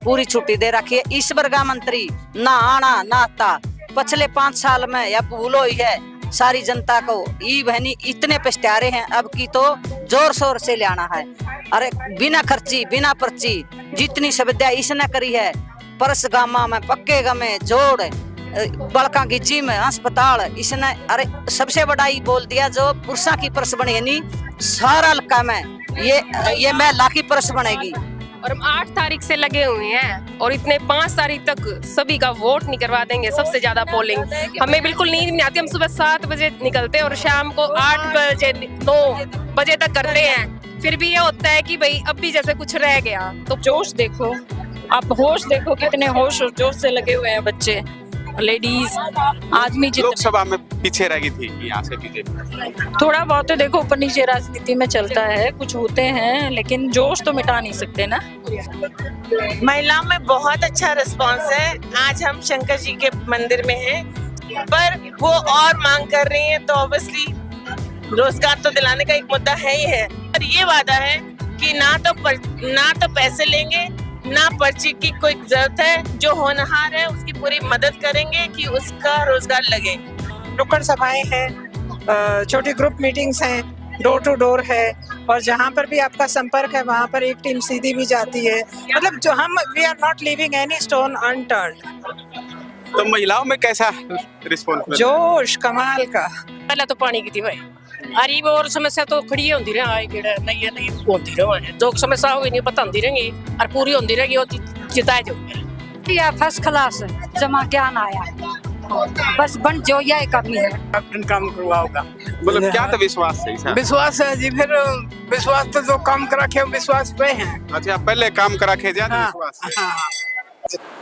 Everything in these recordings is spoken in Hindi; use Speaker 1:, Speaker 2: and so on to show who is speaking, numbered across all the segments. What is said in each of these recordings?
Speaker 1: पूरी छुट्टी दे रखी है। ईश्वर का मंत्री ना आना ना आता, पिछले 5 साल में यह भूलो ही है सारी जनता को। ई बहनी इतने पछतारे हैं, अब की तो जोर शोर से ले आना है। अरे बिना खर्ची बिना पर्ची जितनी सुविधा इसने करी है, परस गामा में पक्के गमे जोड़ बड़का की जिम अस्पताल इसने। अरे सबसे बड़ा ही बोल दिया, जो पुरुषा की परस बनी नहीं सारा लका में ये महिला की परस बनेगी।
Speaker 2: और हम 8 तारीख से लगे हुए हैं और इतने 5 तारीख तक सभी का वोट निकलवा देंगे। सबसे ज्यादा पोलिंग हमें बिल्कुल नींद नहीं आती। हम सुबह 7 बजे निकलते हैं और शाम को 8 बजे 9 बजे तक करते हैं। फिर भी ये होता है कि भाई अब भी जैसे कुछ रह गया।
Speaker 3: तो जोश देखो, आप होश देखो, कितने होश और जोश से लगे हुए हैं बच्चे, लेडीज, आदमी।
Speaker 4: लोकसभा में पीछे रह गई थी यहाँ से बीजेपी।
Speaker 3: थोड़ा बहुत तो देखो ऊपर नीचे राजनीति में चलता है, कुछ होते हैं, लेकिन जोश तो मिटा नहीं सकते ना।
Speaker 5: महिलाओं में बहुत अच्छा रिस्पांस है। आज हम शंकर जी के मंदिर में हैं, पर वो और मांग कर रही हैं, तो ऑब्वियसली रोजगार तो दिलाने का एक मुद्दा है ही है। और ये वादा है कि ना तो पैसे लेंगे ना पर्ची की कोई जरूरत है, जो होनहार है उसकी पूरी मदद करेंगे कि उसका रोजगार लगे।
Speaker 6: नुक्कड़ सभाएं हैं, छोटी ग्रुप मीटिंग्स हैं, डोर टू डोर है, और जहाँ पर भी आपका संपर्क है वहाँ पर एक टीम सीधी भी जाती है। मतलब जो we are not leaving any stone unturned.
Speaker 4: तो महिलाओं में कैसा रिस्पॉन्स?
Speaker 6: जोश कमाल का।
Speaker 3: पहले तो पानी की थी भाई, अरे और समस्या तो खड़ी होती रहे, आए केड़ा नहीं होती रहे, जो समस्या होगी नहीं पता होती रहेंगी और पूरी होती रहेगी, वो जिताए जो
Speaker 1: या फर्स्ट क्लास जमा ज्ञान आया, बस बन जो यही कमी है।
Speaker 6: काम करवाओगा,
Speaker 4: मतलब क्या तो विश्वास है?
Speaker 6: विश्वास है जी। फिर विश्वास तो जो काम करा के विश्वास पे है।
Speaker 4: अच्छा, पहले काम करा के ज्यादा विश्वास।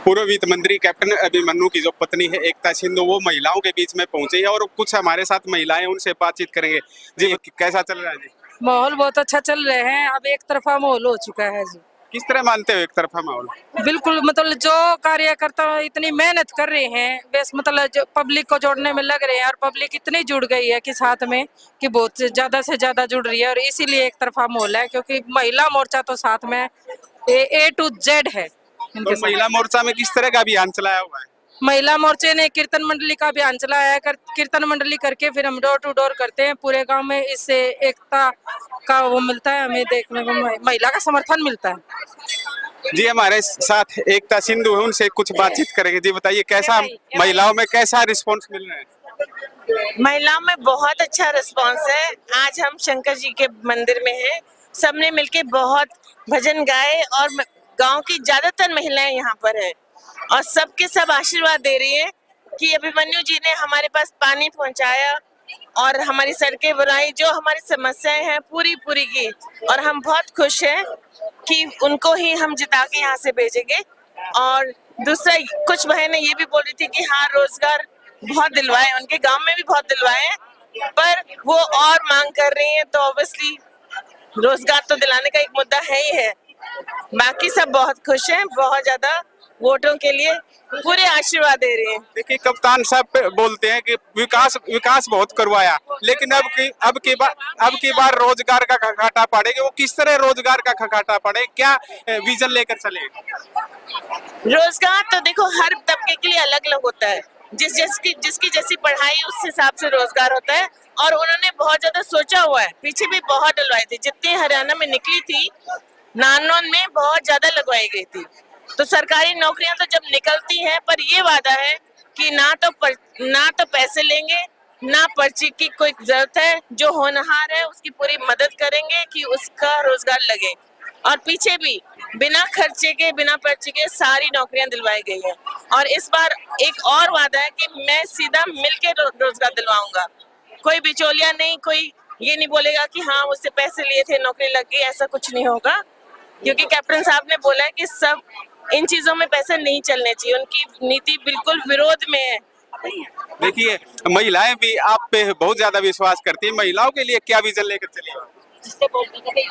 Speaker 4: पूर्व वित्त मंत्री कैप्टन अभिमन्यु की जो पत्नी है एकता सिंधु, वो महिलाओं के बीच में पहुंची है और कुछ हमारे साथ महिलाएं, उनसे बातचीत करेंगे। जी कैसा चल रहा है? जी
Speaker 3: माहौल बहुत अच्छा चल रहे हैं। अब एक तरफा माहौल हो चुका है जी।
Speaker 4: किस तरह मानते हो एक तरफा माहौल?
Speaker 3: बिल्कुल, मतलब जो कार्यकर्ता इतनी मेहनत कर रहे हैं, बस मतलब जो पब्लिक को जोड़ने में लग रहे हैं, और पब्लिक इतनी जुड़ गई है कि साथ में कि बहुत ज्यादा से ज्यादा जुड़ रही है, और इसीलिए एक तरफा माहौल है। क्योंकि महिला मोर्चा तो साथ में A to Z है।
Speaker 4: तो महिला मोर्चा में किस तरह का अभियान चलाया हुआ है?
Speaker 3: महिला मोर्चे ने कीर्तन मंडली का अभियान चलाया है। कीर्तन मंडली करके फिर हम डोर टू डोर करते हैं पूरे गांव में। इससे एकता का वो मिलता है, हमें देखने को महिला का समर्थन मिलता है।
Speaker 4: जी हमारे साथ एकता सिंधु है, उनसे कुछ बातचीत करेंगे। जी बताइए कैसा महिलाओं में कैसा रिस्पॉन्स मिल रहा है?
Speaker 5: महिलाओं में बहुत अच्छा रिस्पांस है। आज हम शंकर जी के मंदिर में हैं, सबने मिलके बहुत भजन गाए और गांव की ज्यादातर महिलाएं यहाँ पर हैं और सबके सब आशीर्वाद दे रही हैं कि अभिमन्यु जी ने हमारे पास पानी पहुँचाया और हमारी सड़कें बनाई, जो हमारी समस्याएं हैं पूरी की, और हम बहुत खुश हैं कि उनको ही हम जिता के यहाँ से भेजेंगे। और दूसरा, कुछ बहनें ये भी बोल रही थी कि हाँ रोजगार बहुत दिलवाए, उनके गांव में भी बहुत दिलवाए हैं, पर वो और मांग कर रही हैं, तो ऑब्वियसली रोजगार तो दिलाने का एक मुद्दा है ही है। बाकी सब बहुत खुश हैं, बहुत ज्यादा वोटों के लिए पूरे आशीर्वाद दे रहे हैं।
Speaker 4: देखिए कप्तान साहब बोलते हैं कि विकास बहुत करवाया, लेकिन अब की बार रोजगार का खकाटा पड़ेगा। वो किस तरह रोजगार का खकाटा पड़े, क्या विजन लेकर चले?
Speaker 5: रोजगार तो देखो हर तबके के लिए अलग अलग होता है, जिसकी जैसी पढ़ाई उस हिसाब से रोजगार होता है। और उन्होंने बहुत ज्यादा सोचा हुआ है, पीछे भी बहुत डलवाई थी, जितनी हरियाणा में निकली थी नानौन में बहुत ज्यादा लगवाई गई थी। तो सरकारी नौकरियां तो जब निकलती हैं, पर ये वादा है कि ना तो पैसे लेंगे ना पर्ची की कोई जरूरत है, जो होनहार है उसकी पूरी मदद करेंगे कि उसका रोजगार लगे। और पीछे भी बिना खर्चे के बिना पर्ची के सारी नौकरियां दिलवाई गई है। और इस बार एक और वादा है कि मैं सीधा मिलके रोजगार दिलवाऊंगा, कोई बिचौलिया नहीं, कोई ये नहीं बोलेगा कि हाँ मुझसे पैसे लिए थे नौकरी लग गई, ऐसा कुछ नहीं होगा। क्योंकि कैप्टन साहब ने बोला है कि सब इन चीजों में पैसे नहीं चलने चाहिए, उनकी नीति बिल्कुल विरोध में है।
Speaker 4: देखिए महिलाएं भी आप पे बहुत ज्यादा विश्वास करती हैं, महिलाओं के लिए क्या विजन लेकर चलिए?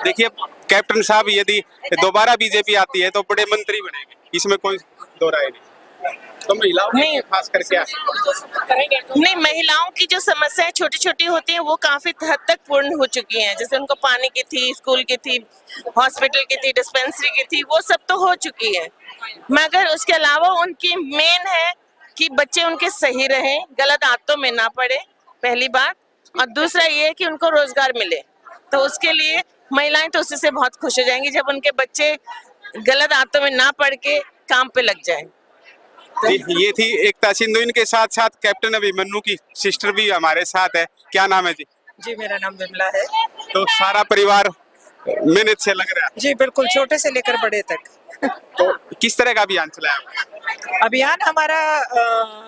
Speaker 4: देखिए कैप्टन साहब यदि दोबारा बीजेपी आती है तो बड़े मंत्री बनेंगे, इसमें कोई दो राय नहीं। तो महिलाओं
Speaker 5: नहीं।
Speaker 4: में खास कर क्या
Speaker 5: नहीं, महिलाओं की जो समस्याएं छोटी छोटी होती हैं वो काफी हद तक पूर्ण हो चुकी हैं। जैसे उनको पानी की थी, स्कूल की थी, हॉस्पिटल की थी, डिस्पेंसरी की थी, वो सब तो हो चुकी है। मगर उसके अलावा उनकी मेन है कि बच्चे उनके सही रहें, गलत आदतों में ना पड़े, पहली बात। और दूसरा ये है कि उनको रोजगार मिले। तो उसके लिए महिलाएं तो उससे बहुत खुश हो जाएंगी जब उनके बच्चे गलत आदतों में ना पड़ के काम पे लग जाएं।
Speaker 4: जी, ये थी एकता सिंधु। इनके साथ साथ कैप्टन अभिमन्यु की सिस्टर भी हमारे साथ है। क्या नाम है जी?
Speaker 6: जी मेरा नाम विमला है।
Speaker 4: तो सारा परिवार मेहनत से लग रहा है।
Speaker 6: जी बिल्कुल, छोटे से लेकर बड़े तक।
Speaker 4: तो किस तरह का अभियान चलाया?
Speaker 6: अभियान हमारा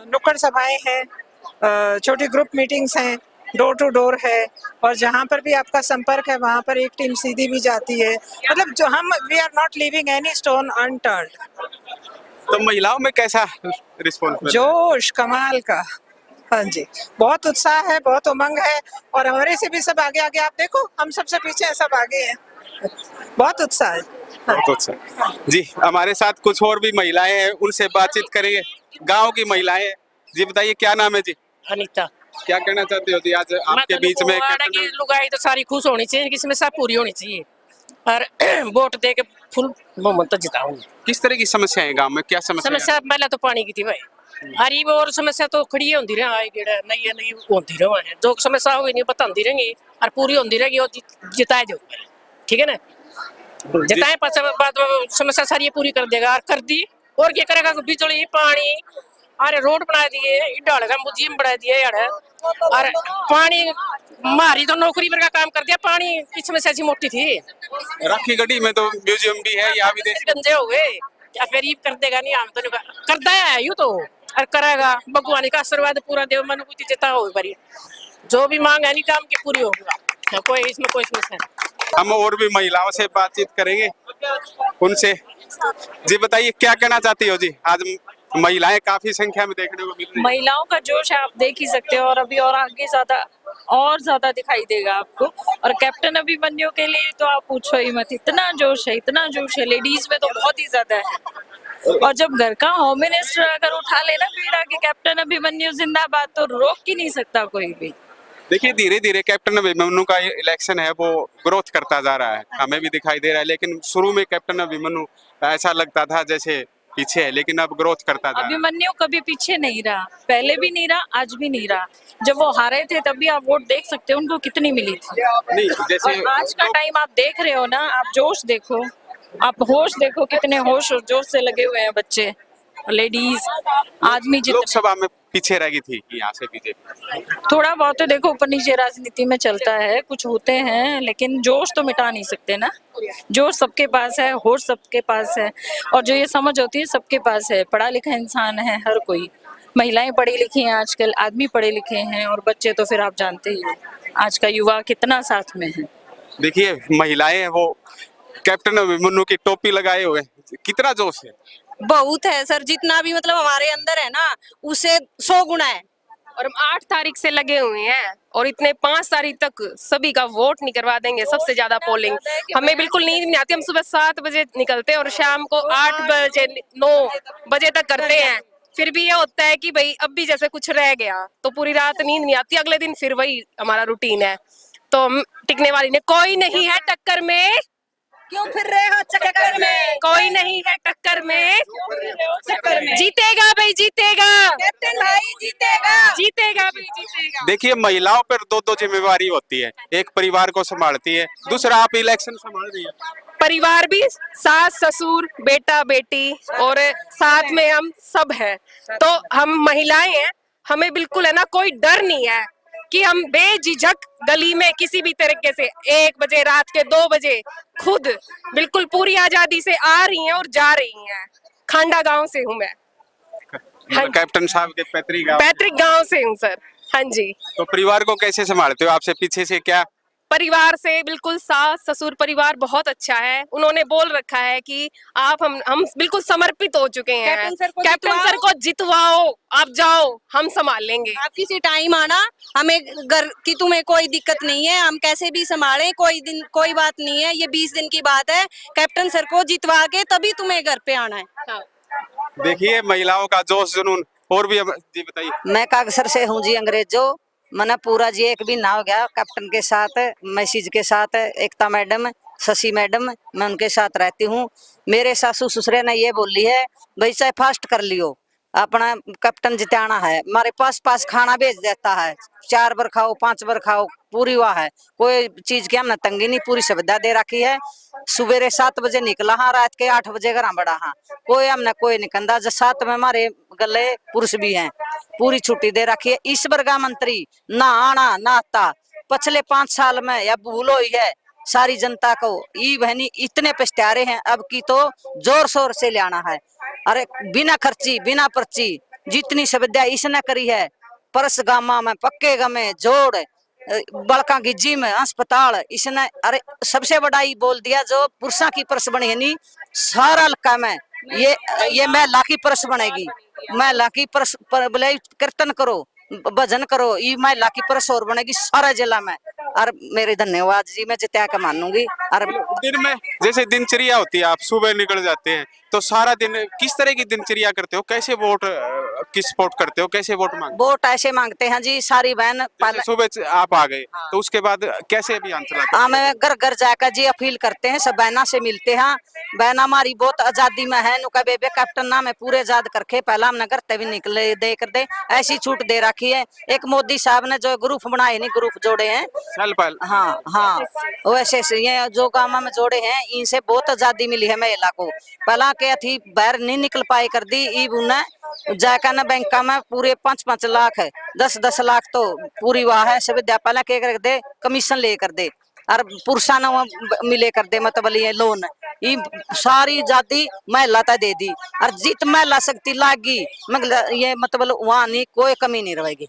Speaker 6: नुक्कड़ सभाएं हैं, छोटी ग्रुप मीटिंग्स हैं, डोर टू डोर है, और जहाँ पर भी आपका संपर्क है वहाँ पर एक टीम सीधी भी जाती है। मतलब जो हम we are not leaving any stone unturned.
Speaker 4: तो महिलाओं में कैसा रिस्पॉन्स?
Speaker 6: जोश कमाल का। हाँ जी, बहुत उत्साह है, बहुत उमंग है, और हमारे से भी सब आगे आगे। आप देखो, हम सबसे पीछे हैं, सब आगे हैं। बहुत उत्साह है।
Speaker 4: बहुत अच्छा जी। हमारे साथ कुछ और भी महिलाएं हैं, उनसे बातचीत करेंगे। गांव की महिलाएं हैं। जी बताइए, क्या नाम है जी?
Speaker 7: अनीता।
Speaker 4: क्या कहना चाहते हो जी आज आपके बीच में?
Speaker 7: की लुगाई तो सारी खुश होनी चाहिए, इनकी समस्या पूरी होनी चाहिए, और वोट दे के फुल बहुमत जिताऊंगी।
Speaker 4: किस तरह की समस्या है गांव में? क्या समस्या
Speaker 7: समस्या पहले तो पानी की थी भाई, हरी और समस्या तो खड़ी होती रहा है, नहीं होती रहा है। जो समस्या होगी नहीं बताती रहेंगी और पूरी होती रहेगी, और जिताए जो, ठीक है ना? जिताए बाद समस्या सारी पूरी कर देगा, और कर दी। और क्या करेगा? बिजली, पानी, अरे रोड बना दिए, डालेगा म्यूजियम बना दिया यार, और पानी मारी तो नौकरी पर का काम कर दिया। पानी की समस्या ऐसी मोटी थी।
Speaker 4: राखी गढ़ी में तो म्यूजियम भी है, यहाँ भी देख।
Speaker 7: गंजे हो गए, क्या गरीब कर देगा? नहीं, हम तो नहीं करता है यूं तो, और करेगा। भगवान का आशीर्वाद पूरा देव, मन को जिता हो बड़ी, जो भी मांग है नहीं काम की पूरी होगा, कोई इसमें कोई समस्या नहीं।
Speaker 4: हम और भी महिलाओं से बातचीत करेंगे उनसे। जी बताइए, क्या कहना चाहती हो जी? आज महिलाएं काफी संख्या में देखने को मिल रही हैं।
Speaker 8: महिलाओं का जोश है, आप देख ही सकते हो, और अभी और आगे ज्यादा दिखाई देगा आपको। और कैप्टन अभिमन्यु के लिए तो आप पूछो ही मत, इतना जोश है, इतना जोश है। लेडीज में तो बहुत ही ज्यादा है। और जब घर का होम मिनिस्टर अगर उठा लेना बीड़ा कि कैप्टन अभिमन्यु जिंदाबाद, तो रोक ही नहीं सकता कोई भी।
Speaker 4: देखिए, धीरे धीरे कैप्टन अभिमन्यु का इलेक्शन है वो ग्रोथ करता जा रहा है, हमें भी दिखाई दे रहा है। लेकिन शुरू में कैप्टन अभिमन्यु ऐसा लगता था जैसे पीछे है, लेकिन अब ग्रोथ करता जा रहा है।
Speaker 8: अभिमन्यु कभी पीछे नहीं रहा, पहले भी नहीं रहा, आज भी नहीं रहा। जब वो हारे थे तब भी आप वोट देख सकते हो उनको कितनी मिली थी।
Speaker 4: नहीं, जैसे
Speaker 8: और आज का टाइम आप देख रहे हो ना, आप जोश देखो, आप होश देखो, कितने होश और जोश से लगे हुए हैं बच्चे, लेडीज, आदमी। जितने
Speaker 4: लोकसभा में पीछे रह गई थी यहाँ से बीजेपी।
Speaker 8: थोड़ा बहुत तो देखो ऊपर नीचे राजनीति में चलता है, कुछ होते हैं, लेकिन जोश तो मिटा नहीं सकते ना। जोश सबके पास है, होश सबके पास है, और जो ये समझ होती है सबके पास है। पढ़ा लिखा इंसान है हर कोई, महिलाएं पढ़ी लिखी हैं आजकल, आदमी पढ़े लिखे हैं, और बच्चे तो फिर आप जानते ही हो आज का युवा कितना साथ में है।
Speaker 4: देखिए, महिलाएं वो कैप्टन अभिमन्यु की टोपी लगाए हुए, कितना जोश है।
Speaker 1: बहुत है सर, जितना भी मतलब हमारे अंदर है ना, उसे 100 गुना है।
Speaker 2: और हम 8 तारीख से लगे हुए हैं, और इतने 5 तारीख तक सभी का वोट नहीं करवा देंगे। सबसे ज्यादा पोलिंग, हमें बिल्कुल नींद नहीं आती। हम सुबह 7 बजे निकलते हैं और शाम को 8 बजे 9 बजे तक करते हैं। फिर भी ये होता है कि भाई अब भी जैसे कुछ रह गया, तो पूरी रात नींद नहीं आती। अगले दिन फिर वही हमारा रूटीन है। तो हम टिकने वाली ने कोई नहीं है टक्कर में,
Speaker 1: क्यों फिर रहे हो चक्कर में?
Speaker 2: कोई नहीं है टक्कर में, जीतेगा भाई, जीतेगा
Speaker 1: कैप्टन भाई, जीतेगा,
Speaker 2: जीतेगा भाई, जीतेगा।
Speaker 4: देखिए, महिलाओं पर दो जिम्मेवारी होती है, एक परिवार को संभालती है, दूसरा आप इलेक्शन संभाल रही है।
Speaker 2: परिवार भी, सास ससुर, बेटा बेटी, और साथ में हम सब हैं। तो हम महिलाएं हैं, हमें बिल्कुल है ना कोई डर नहीं है कि हम बेझिझक गली में किसी भी तरीके से 1 बजे, रात के 2 बजे खुद बिल्कुल पूरी आजादी से आ रही हैं और जा रही हैं। खांडा गांव से हूँ मैं,
Speaker 4: कैप्टन साहब के
Speaker 2: पैतृक गांव से हूँ सर। हाँ जी।
Speaker 4: तो परिवार को कैसे संभालते हो? आपसे पीछे से क्या?
Speaker 2: परिवार से बिल्कुल, सास ससुर परिवार बहुत अच्छा है। उन्होंने बोल रखा है कि आप हम बिल्कुल समर्पित हो चुके हैं। कैप्टन सर को जितवाओ, आप जाओ, हम संभाल लेंगे।
Speaker 1: आप किसी टाइम आना, हमें घर की तुम्हें कोई दिक्कत नहीं है, हम कैसे भी संभालें, कोई बात नहीं है। ये 20 दिन की बात है, कैप्टन सर को जितवा के तभी तुम्हें घर पे आना है।
Speaker 2: हाँ।
Speaker 4: देखिए महिलाओं का जोश जुनून। और भी जी बताइए।
Speaker 1: मैं कागसर से हूँ जी अंग्रेजो। मैंने पूरा जी एक महीना हो गया कैप्टन के साथ, मैसेज के साथ, एकता मैडम, शशि मैडम, मैं उनके साथ रहती हूँ। मेरे सासू ससुरे ने ये बोली है भाई चाहे फास्ट कर लियो, अपना कैप्टन जिताना है। हमारे पास खाना भेज देता है, 4 बार खाओ 5 बार खाओ, पूरी वाह है, कोई चीज की हमने तंगी नहीं, पूरी सुविधा दे रखी है। सुबेरे 7 बजे निकला हाँ, रात के 8 बजे घर बड़ा हाँ, कोई हमने कोई निकंदा। जो साथ में हमारे गले पुरुष भी हैं, पूरी छुट्टी दे रखी है। ईश्वर का मंत्री ना आना ना आता, पिछले 5 साल में या भूल हुई है सारी जनता को। ई बहनी इतने पछतारे हैं, अब की तो जोर शोर से लाना है। अरे बिना खर्ची बिना पर्ची जितनी सुविधा इसने करी है, परस गामा में पक्के गमे जोड़ बड़का गिज्जी में अस्पताल इसने। अरे सबसे बड़ा ये बोल दिया जो पुरुषा की परस बनी है नी सारा लक्का में ये महिला की परस बनेगी। महिला की परस बोले कीर्तन करो भजन करो, ये महिला की परस और बनेगी सारा जिला में। और मेरे धन्यवाद जी, मैं जिता के मानूंगी। और
Speaker 4: दिन में जैसे दिनचर्या होती है, आप सुबह निकल जाते हैं तो सारा दिन किस तरह की दिनचर्या करते हो? कैसे वोट किस वोट करते हो? कैसे वोट मांगते
Speaker 1: वोट ऐसे मांगते हैं जी, सारी बहन
Speaker 4: हो? सुबह आप आ गए तो उसके बाद कैसे अभियान चलाते हो?
Speaker 1: हमें घर घर जाकर जी अपील करते हैं, सब बहना से मिलते हैं। बहना हमारी बहुत आजादी में है, नुका बेबे कैप्टन नाम है पूरे आजाद करके पहला हमने घर तभी निकले दे कर दे, ऐसी छूट दे रखी है। एक मोदी साहब ने जो ग्रुप बनाए नहीं, ग्रुप जोड़े हैं हाँ हाँ, वैसे ये जो गाँव में जोड़े हैं इनसे बहुत आजादी मिली है महिला को। पहला क्या थी बाहर नहीं निकल पाई कर दी, ईब उन्हें जाकर न बैंक में पूरे 5-5 लाख 10-10 लाख तो पूरी वाह है सुविधा। पहला क्या कर दे कमीशन ले कर दे, और पुरुषा न मिले कर दे, मतलब ये लोन ये सारी आजादी महिला ता दे दी। और जित महिला शक्ति लागी मतलब ये मतलब वहाँ नहीं कोई कमी नहीं रहेगी।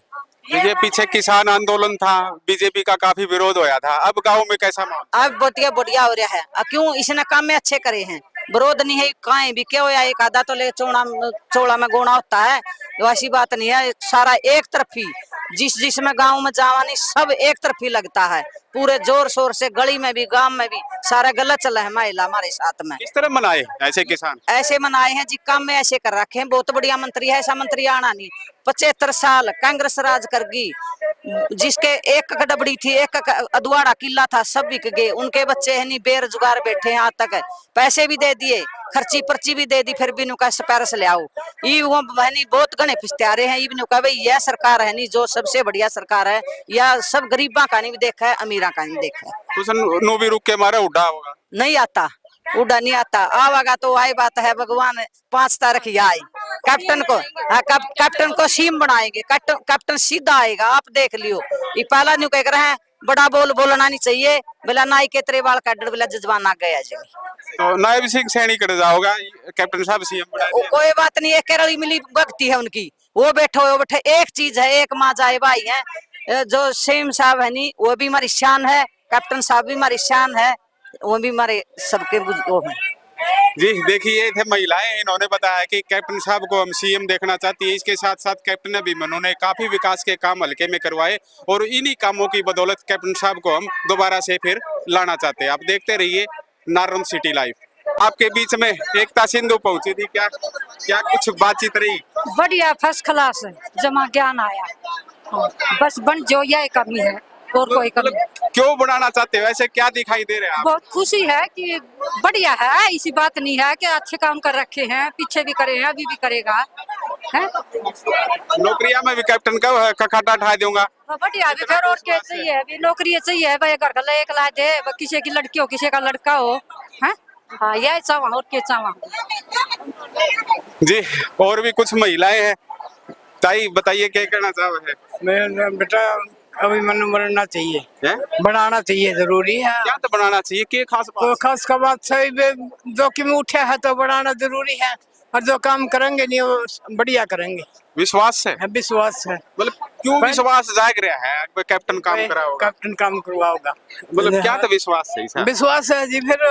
Speaker 4: ये पीछे किसान आंदोलन था, बीजेपी का काफी विरोध होया था, अब गांव में कैसा माहौल?
Speaker 1: अब बढ़िया हो रहा है। क्यों इसने काम में अच्छे करे हैं, विरोध नहीं है कहीं भी। क्या होया एक आधा तो ले चोड़ा में गोना होता है, वैसी बात नहीं है। सारा एक तरफी जिसमें गांव में जावानी सब एक तरफी लगता है, पूरे जोर शोर से गली में भी गांव में भी सारा गलत चला है महिला हमारे साथ में।
Speaker 4: किस तरह मनाए ऐसे किसान?
Speaker 1: ऐसे मनाए हैं जी, काम में ऐसे कर रखे हैं। बहुत बढ़िया मंत्री है, ऐसा मंत्री आना नहीं। 75 साल कांग्रेस राज करगी, जिसके एक डबड़ी थी, एक अदवाड़ा किला था, सब बिक गए। उनके बच्चे है नहीं बेरोजगार बैठे हैं, यहाँ तक पैसे भी दे दिए, खर्ची पर्ची भी दे दी, फिर भी नुका स्पैरस ले आओ। ये वो बहनी बहुत घने पिस्त्यारे हैं। ये नुका भाई यह सरकार है नहीं जो सबसे बढ़िया सरकार है, या सब गरीबा का नहीं देखा है, अमीरा का नहीं देखा है।
Speaker 4: तो नो भी रुक के मारा उड़ा होगा?
Speaker 1: नहीं आता, उड़ा नहीं आता, आवागा तो आई बात है। भगवान 5 तारीख आई कैप्टन को, कैप्टन को सीएम बनाएंगे, कैप्टन सीधा आएगा, आप देख लियो। ये पहला न्यू कह रहे हैं बड़ा बोलना नहीं चाहिए, बोला नाई के तेरे वाल काट बोला जजमान आ गया जी।
Speaker 4: तो नायब सिंह सैनी कर जाओगा कैप्टन साहब सीएम बना दिया।
Speaker 1: कोई बात नहीं, एक केरली मिली भक्ति है उनकी, वो बैठे एक चीज है, एक माँ जाए भाई है। जो सीएम साहब है नी वो भी हमारी शान है, कैप्टन साहब भी हमारी शान है, वो भी हमारे सबके वो है
Speaker 4: जी। देखिए थे महिलाएं, इन्होंने बताया कि कैप्टन साहब को हम सीएम देखना चाहती है। इसके साथ साथ कैप्टन अभिमन्यु ने काफी विकास के काम हल्के में करवाए और इन्हीं कामों की बदौलत कैप्टन साहब को हम दोबारा से फिर लाना चाहते हैं। आप देखते रहिए नारनौल सिटी लाइव। आपके बीच में एकता सिंधु पहुंची थी, क्या कुछ बातचीत रही?
Speaker 9: बढ़िया फर्स्ट क्लास है, जमा ज्ञान आया। बस बन जो यह कमी है और कोई कमी।
Speaker 4: क्यों बनाना चाहते हो? ऐसे क्या दिखाई दे रहे हैं आप?
Speaker 9: बहुत खुशी है कि बढ़िया है, इसी बात नहीं है कि अच्छे काम कर रखे हैं, पीछे भी करे हैं, अभी भी करेगा है।
Speaker 4: नौकरियां में भी कैप्टन का खखाटा उठा दूंगा।
Speaker 9: बढ़िया भी फिर और क्या चाहिए, अभी नौकरी चाहिए भाई, घर का एक ला दे, किसी की लड़की हो किसी का लड़का हो है। हाँ यही चावा और क्या चावा
Speaker 4: जी। और भी कुछ महिलाएं हैं, ताई बताइए क्या कहना चाहो है?
Speaker 6: मैं बेटा अभिमन्यु बनना चाहिए है? बनाना चाहिए, जरूरी है।
Speaker 4: क्या तो बनाना चाहिए, क्या खास बात?
Speaker 6: तो खास का बात सही, जोखिम उठे है तो बनाना जरूरी है, और जो काम करेंगे नहीं वो बढ़िया करेंगे।
Speaker 4: विश्वास है?
Speaker 6: विश्वास है।
Speaker 4: मतलब क्यों विश्वास जाग रहा है? कैप्टन काम कराओगा?
Speaker 6: कैप्टन काम करवाओगा,
Speaker 4: मतलब क्या तो विश्वास है?
Speaker 6: विश्वास है जी। फिर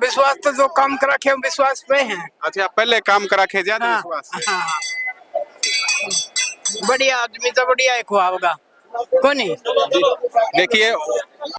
Speaker 6: विश्वास तो जो काम करा के विश्वास पे है।
Speaker 4: अच्छा पहले काम करा के ज्यादा विश्वास?
Speaker 6: हाँ। बढ़िया आदमी तो बढ़िया खुआओगा को नहीं।
Speaker 4: देखिए